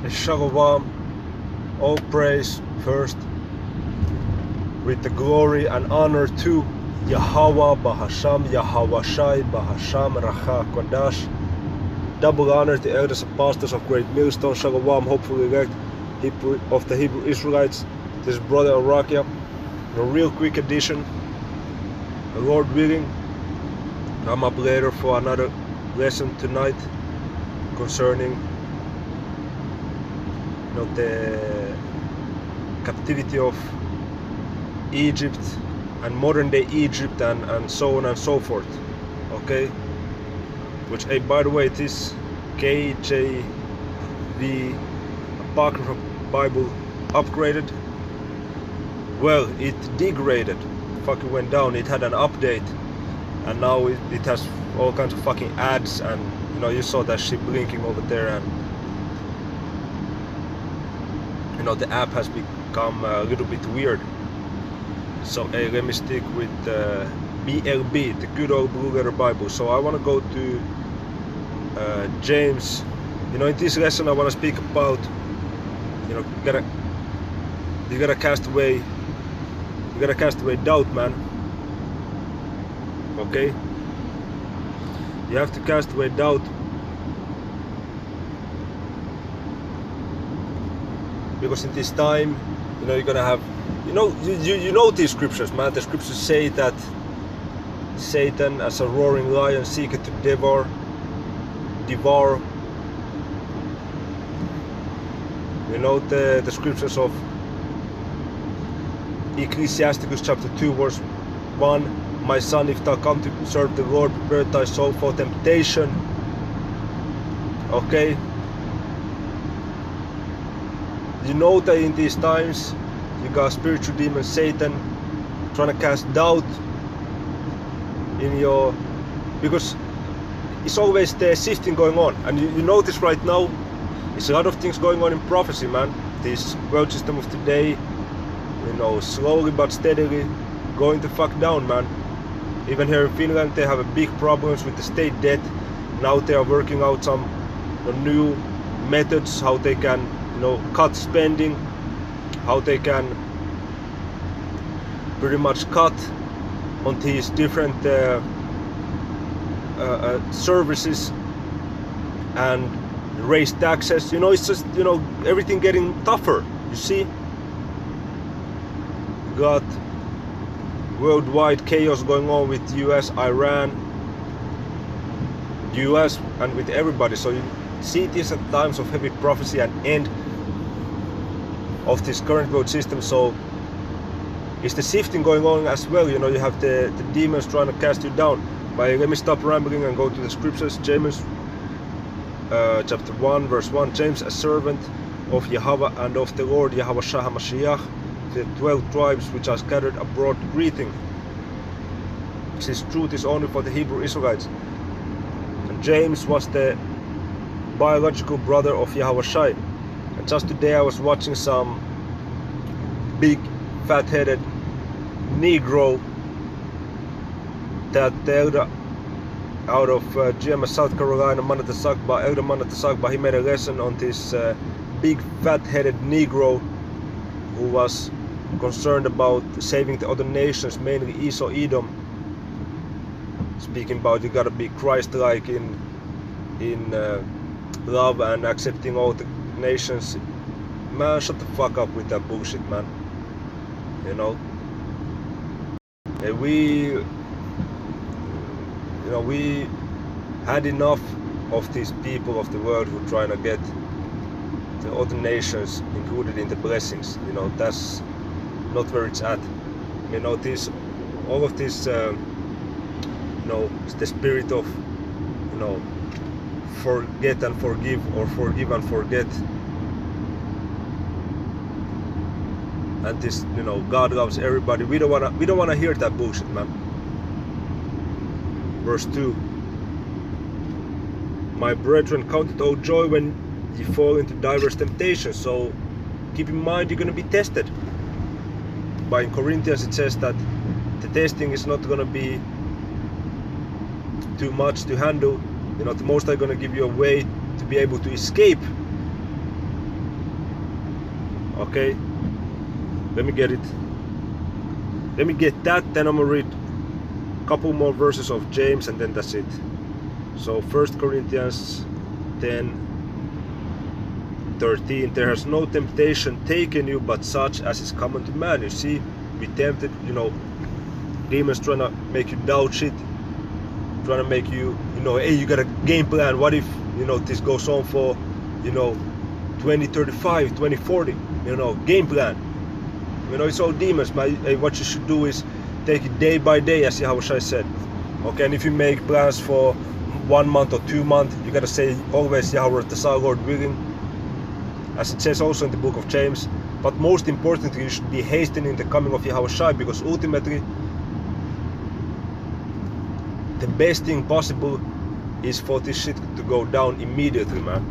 Shalom, all praise first, with the glory and honor to Yahweh Bahasham, Yahweh Shai Bahasham, Racha Kodash. Double honor to the elders and pastors of Great Millstone, Shalom, hopefully elect of the Hebrew Israelites. This is Brother Arakia. A real quick edition. The Lord willing, I'm up later for another lesson tonight concerning the captivity of Egypt and modern day Egypt and so on and so forth. Okay, which by the way, it is KJV Apocrypha Bible upgraded. Well, it degraded, fucking went down. It had an update, and now it has all kinds of fucking ads, and you saw that shit blinking over there, and the app has become a little bit weird. So let me stick with BLB, the good old Blue Letter Bible. So I want to go to James. In this lesson I want to speak about you gotta cast away doubt, man. Okay, you have to cast away doubt, because in this time you're gonna have these scriptures, man. The scriptures say that Satan as a roaring lion seeketh to devour. The scriptures of Ecclesiasticus chapter 2 verse 1. My son, if thou come to serve the Lord, prepare thy soul for temptation. Okay, that in these times you got spiritual demon Satan trying to cast doubt in your, because it's always the sifting going on, and you notice right now it's a lot of things going on in prophecy, man. This world system of today, slowly but steadily going to fuck down, man. Even here in Finland they have a big problems with the state debt. Now they are working out some new methods how they can cut spending, how they can pretty much cut on these different services and raise taxes. It's just everything getting tougher. You see, got worldwide chaos going on with US, Iran, US, and with everybody. So you see this at times of heavy prophecy and end of this current world system. So it's the sifting going on as well. You have the demons trying to cast you down. But let me stop rambling and go to the scriptures. James chapter 1 verse 1. James, a servant of Yahweh and of the Lord Yahweh Shah HaMashiach, the 12 tribes which are scattered abroad, greeting. This truth is only for the Hebrew Israelites. And James was the biological brother of Yahweh Shai. And just today I was watching some big fat-headed Negro that the elder out of GMS South Carolina, Elder Manatasagba, he made a lesson on this big fat-headed Negro who was concerned about saving the other nations, mainly Esau, Edom, speaking about you gotta be Christ-like in love and accepting all the nations. Man, shut the fuck up with that bullshit, man. And we had enough of these people of the world who trying to get the other nations included in the blessings. That's not where it's at. All of this it's the spirit of forget and forgive, or forgive and forget. And this God loves everybody. We don't wanna hear that bullshit, man. Verse 2. My brethren, count it all joy when you fall into diverse temptations. So keep in mind you're gonna be tested. But in Corinthians it says that the testing is not gonna be too much to handle. The Most High gonna give you a way to be able to escape Okay, let me get it. Let me get that, then I'm gonna read a couple more verses of James, and then that's it. So 1 Corinthians 10:13, there has no temptation taken you but such as is common to man. You see, be tempted, you know, demons trying to make you doubt shit, trying to make you, you know, hey, you got a game plan. What if, you know, this goes on for, you know, 2035, 2040, you know, game plan. You know, it's all demons, but what you should do is take it day by day, as Yahushua said. Okay, and if you make plans for 1 month or 2 months, you gotta say always Yahweh Tasa, Lord willing, as it says also in the book of James. But most importantly, you should be hastening the coming of Yahushua, because ultimately the best thing possible is for this shit to go down immediately, man.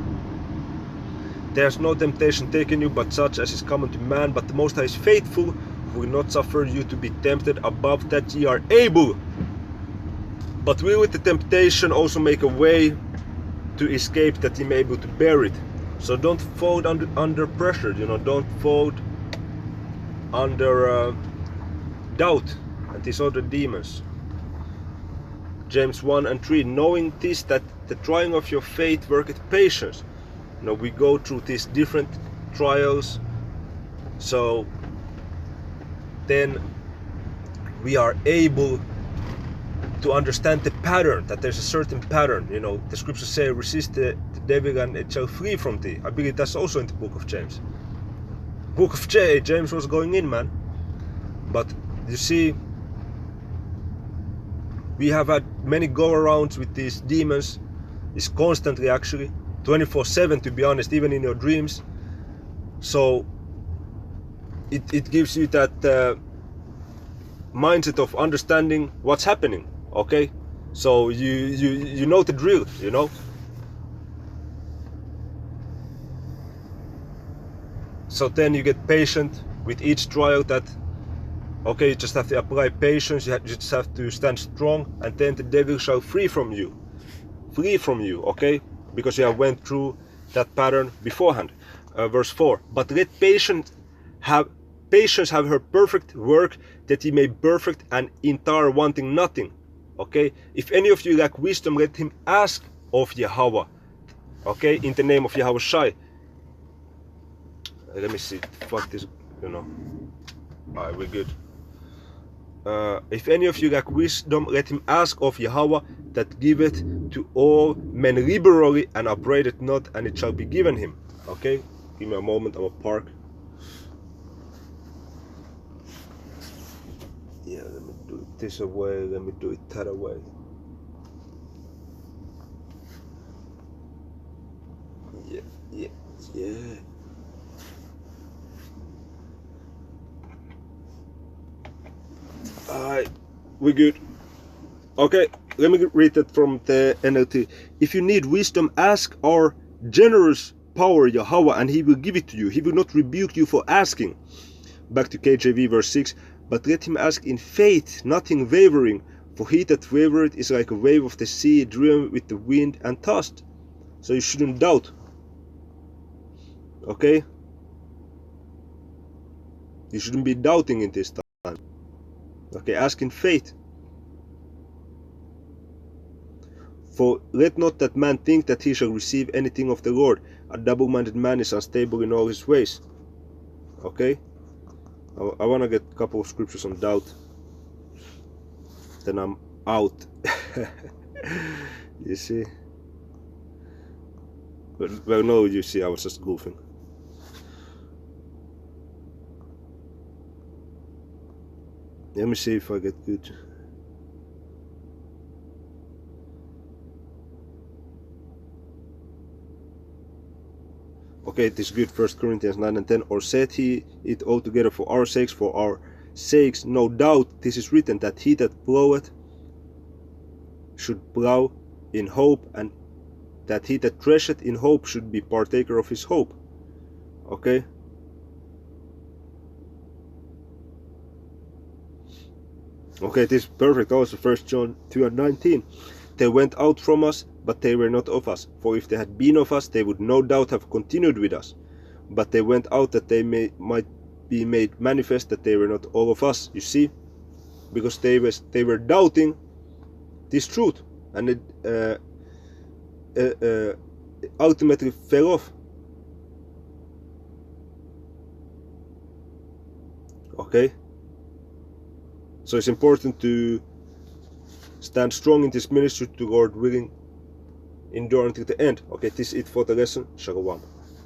There's no temptation taken you but such as is common to man, but the Most High is faithful, who will not suffer you to be tempted above that ye are able, but will with the temptation also make a way to escape, that ye may be able to bear it. So don't fold under pressure, you know, don't fold under doubt and these other demons. James 1:3, knowing this, that the trying of your faith worketh patience. You know, we go through these different trials, so then we are able to understand the pattern, that there's a certain pattern. You know, the scriptures say, resist the devil and it shall flee from thee. I believe that's also in the book of James. Book of James was going in, man. But you see, we have had many go-arounds with these demons. It's constantly, actually 24/7, to be honest, even in your dreams. So it gives you that mindset of understanding what's happening. Okay, so you know the drill, you know. So then you get patient with each trial. That, okay, you just have to apply patience. You just have to stand strong, and then the devil shall flee from you, okay, because you have went through that pattern beforehand. Verse 4, but let patience have her perfect work, that he may perfect and entire, wanting nothing. Okay, if any of you lack wisdom, let him ask of Yahweh. Okay, in the name of Yahweh Shai. Let me see. Fuck this, you know. Alright, we're good. If any of you lack wisdom, let him ask of Yahweh, that giveth to all men liberally, and upbraideth not, and it shall be given him. Okay, give me a moment, I'm gonna park. Yeah, let me do it this way, let me do it that way. Yeah. Alright, we're good. Okay, let me read that from the NLT. If you need wisdom, ask our generous power Yahweh, and he will give it to you. He will not rebuke you for asking. Back to KJV verse 6. But let him ask in faith, nothing wavering, for he that wavereth is like a wave of the sea, driven with the wind and tossed. So you shouldn't doubt. Okay? You shouldn't be doubting in this time. Okay, ask in faith. For let not that man think that he shall receive anything of the Lord. A double-minded man is unstable in all his ways. Okay? I want to get a couple of scriptures on doubt. Then I'm out. You see? Well, no, you see, I was just goofing. Let me see if I get good. Okay, it is good. 1 Corinthians 9:10. Or said he it altogether for our sakes, no doubt this is written, that he that ploweth should plow in hope, and that he that thresheth in hope should be partaker of his hope. Okay? Okay, this is perfect. Also 1 John 2:19. They went out from us, but they were not of us. For if they had been of us, they would no doubt have continued with us. but they went out that they might be made manifest that they were not all of us, you see, because they were doubting this truth, and it ultimately fell off. Okay, so it's important to stand strong in this ministry to God willing, endure until the end. Okay, this is it for the lesson. Shalom.